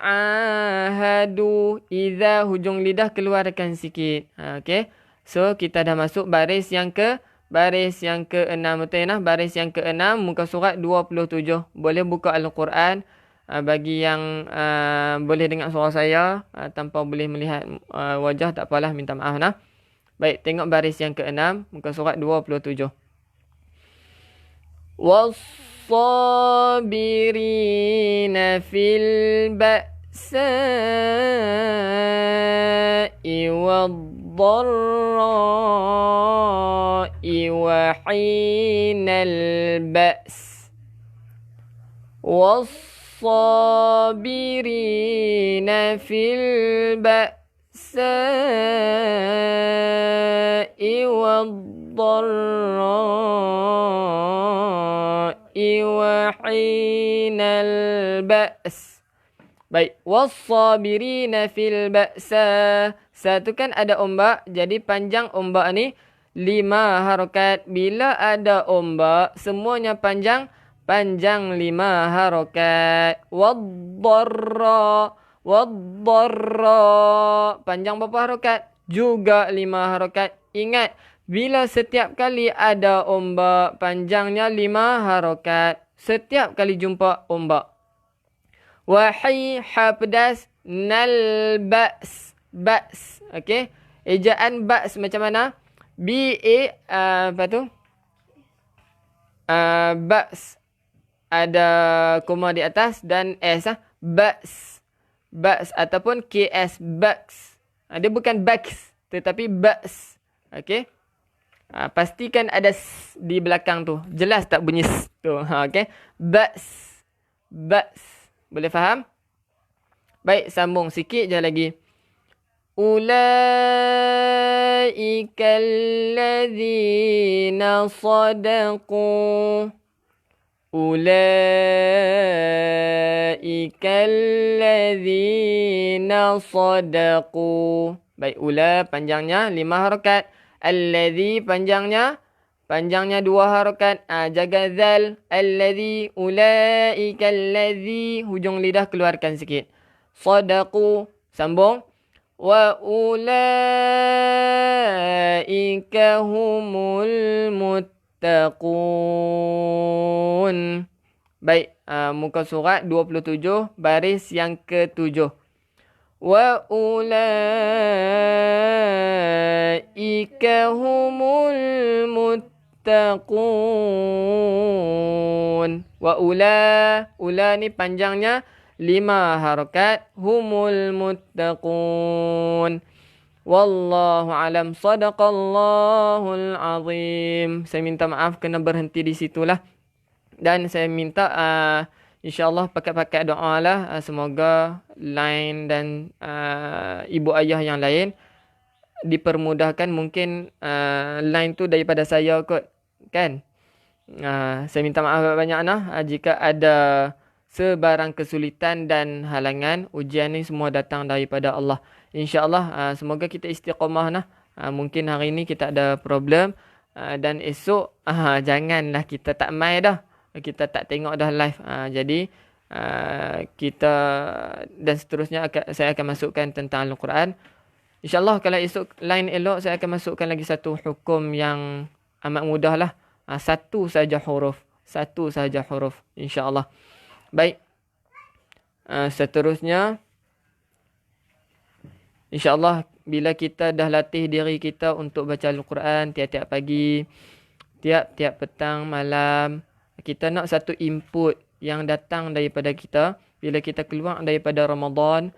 ahadu. Iza, hujung lidah keluarkan sikit. Okey. So kita dah masuk baris yang ke-6, betul ya? Baris yang ke-6 muka surat 27. Boleh buka Al-Quran. Bagi yang boleh dengar suara saya tanpa boleh melihat wajah, tak apalah, minta maaf Baik, tengok baris yang ke-6 muka surat 27. والصابرين في البأساء والضراء وحين البأس. والصابرين في البأساء والضراء وحين البأس. Baik. Was-sabirina fil ba'sa. Satu kan ada ombak. Jadi panjang ombak ni 5 harokat. Bila ada ombak, semuanya panjang. Panjang 5 harokat. Wad-darra. Wad-darra. Panjang berapa harokat? Juga 5 harokat. Ingat, bila setiap kali ada ombak, panjangnya 5 harokat. Setiap kali jumpa ombak. Wahai pedas nal ba's. Ba's. Okey. Ejaan ba's macam mana? Apa tu? Ba's. Ada koma di atas dan S. Ba's. Ba's ataupun KS. Ba's. Dia bukan bax tetapi ba's. Okey. Pastikan ada s di belakang tu. Jelas tak bunyi s tu. Okey. Ba's. Ba's. Boleh faham? Baik, sambung sikit je lagi. Ulaika allazina sadaqu. Ulaika allazina sadaqu. Baik, ula panjangnya 5 harakat. Allazi panjangnya 2 harakat. Jaga zal. Allazi. Ulaika allazi. Hujung lidah keluarkan sikit. Sadaqu. Sambung. Wa ulaika humul muttaqun. Baik. Muka surat 27. Baris yang ke-7. Wa ulaika humul muttaqun. Wa ula ni panjangnya 5 harakat. Humul muttaqun. Wallahu alam. Sadaqallahul azim. Saya minta maaf kena berhenti di situlah. Dan saya minta InsyaAllah pakai-pakai doa lah. Semoga line dan ibu ayah yang lain dipermudahkan. Mungkin line tu daripada saya kot. Kan? Saya minta maaf banyak jika ada sebarang kesulitan dan halangan. Ujian ni semua datang daripada Allah. InsyaAllah semoga kita istiqamah . Mungkin hari ni kita ada problem. Dan esok janganlah kita tak main dah. Kita tak tengok dah live. Jadi kita dan seterusnya saya akan masukkan tentang Al-Quran. InsyaAllah kalau esok line elok, saya akan masukkan lagi satu hukum yang amat mudah lah. Satu saja huruf. InsyaAllah. Baik. Seterusnya. InsyaAllah bila kita dah latih diri kita untuk baca Al-Quran tiap-tiap pagi, tiap-tiap petang, malam, kita nak satu input yang datang daripada kita. Bila kita keluar daripada Ramadan,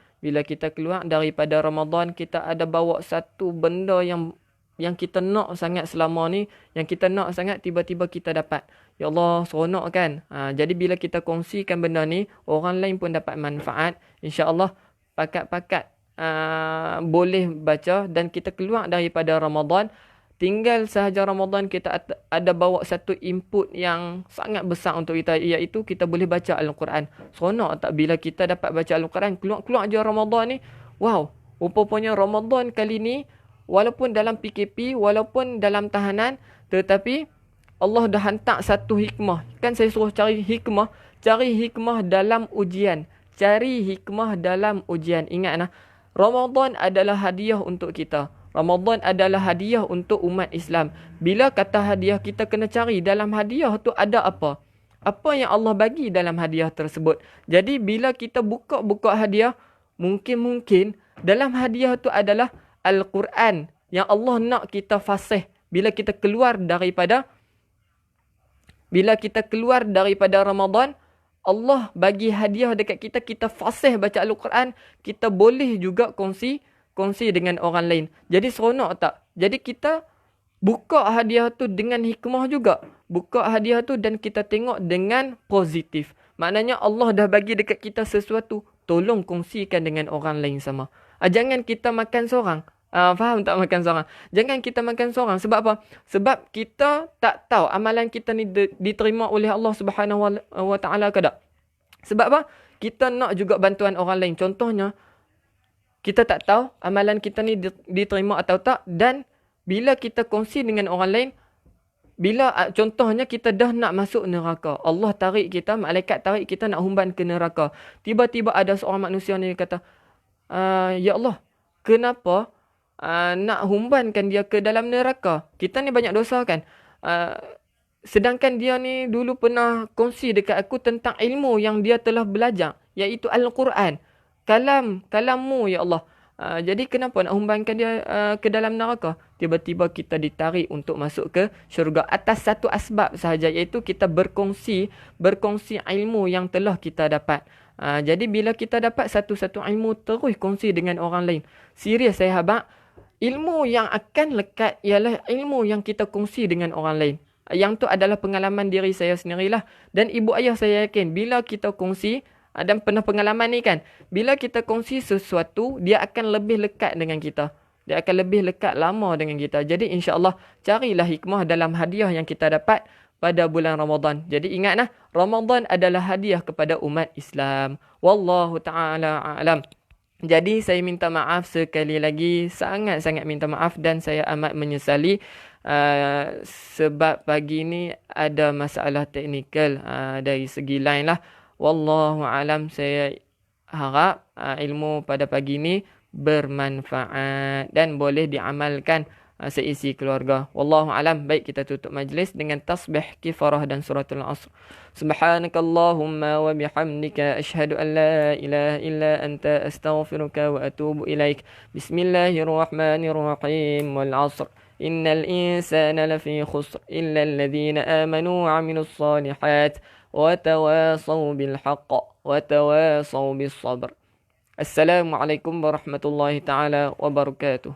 kita ada bawa satu benda yang kita nak sangat selama ni, yang kita nak sangat, tiba-tiba kita dapat. Ya Allah, seronok kan? Jadi bila kita kongsikan benda ni, orang lain pun dapat manfaat. InsyaAllah pakat-pakat boleh baca dan kita keluar daripada Ramadan. Tinggal sahaja Ramadan kita ada bawa satu input yang sangat besar untuk kita, iaitu kita boleh baca Al-Quran. Seronok tak bila kita dapat baca Al-Quran? Keluar je Ramadan ni. Wow, rupanya Ramadan kali ni, walaupun dalam PKP, walaupun dalam tahanan, tetapi Allah dah hantar satu hikmah. Kan saya suruh cari hikmah. Cari hikmah dalam ujian. Ingat Ramadan adalah hadiah untuk kita. Ramadan adalah hadiah untuk umat Islam. Bila kata hadiah, kita kena cari dalam hadiah tu ada apa. Apa yang Allah bagi dalam hadiah tersebut. Jadi bila kita buka hadiah, mungkin dalam hadiah tu adalah Al-Quran yang Allah nak kita fasih. Bila kita keluar daripada Ramadan, Allah bagi hadiah dekat kita, kita fasih baca Al-Quran, kita boleh juga kongsi dengan orang lain. Jadi seronok tak? Jadi kita buka hadiah tu dengan hikmah juga. Buka hadiah tu dan kita tengok dengan positif. Maknanya Allah dah bagi dekat kita sesuatu, tolong kongsikan dengan orang lain sama. Jangan kita makan seorang. Faham tak makan seorang? Jangan kita makan seorang. Sebab apa? Sebab kita tak tahu amalan kita ni diterima oleh Allah Subhanahu Wa Taala ke tak. Sebab apa? kita nak juga bantuan orang lain. Contohnya, kita tak tahu amalan kita ni diterima atau tak, dan bila kita kongsi dengan orang lain, bila contohnya kita dah nak masuk neraka, Allah tarik kita, malaikat tarik kita nak humban ke neraka. Tiba-tiba ada seorang manusia ni kata, ya Allah, kenapa nak humbankan dia ke dalam neraka? Kita ni banyak dosa kan. Sedangkan dia ni dulu pernah kongsi dekat aku tentang ilmu yang dia telah belajar, iaitu Al-Quran. Kalammu ya Allah. Jadi kenapa nak humbankan dia ke dalam neraka? Tiba-tiba kita ditarik untuk masuk ke syurga atas satu asbab sahaja, iaitu kita berkongsi ilmu yang telah kita dapat. Jadi bila kita dapat satu-satu ilmu, terus kongsi dengan orang lain. Serius saya habaq, ilmu yang akan lekat ialah ilmu yang kita kongsi dengan orang lain. Yang tu adalah pengalaman diri saya sendirilah. Dan ibu ayah saya yakin, bila kita kongsi, dan pernah pengalaman ni kan, bila kita kongsi sesuatu, dia akan lebih lekat dengan kita. Dia akan lebih lekat lama dengan kita. Jadi insya-Allah carilah hikmah dalam hadiah yang kita dapat pada bulan Ramadan. Jadi ingatlah, Ramadan adalah hadiah kepada umat Islam. Wallahu ta'ala a'lam. Jadi saya minta maaf sekali lagi, sangat-sangat minta maaf, dan saya amat menyesali sebab pagi ni ada masalah teknikal dari segi line lah. Wallahu alam, saya harap ilmu pada pagi ni bermanfaat dan boleh diamalkan seisi keluarga. Wallahu alam. Baik, kita tutup majlis dengan tasbih kifarah dan suratul asr. Subhanakallahumma wa bihamdika asyhadu an la ilaha illa anta astaghfiruka wa atubu ilaik. Bismillahirrahmanirrahim. Wal asr. Innal insana lafi khusr illa alladhina amanu wa 'amilus solihat وتواصوا بالحق وتواصوا بالصبر. السلام عليكم ورحمة الله تعالى وبركاته.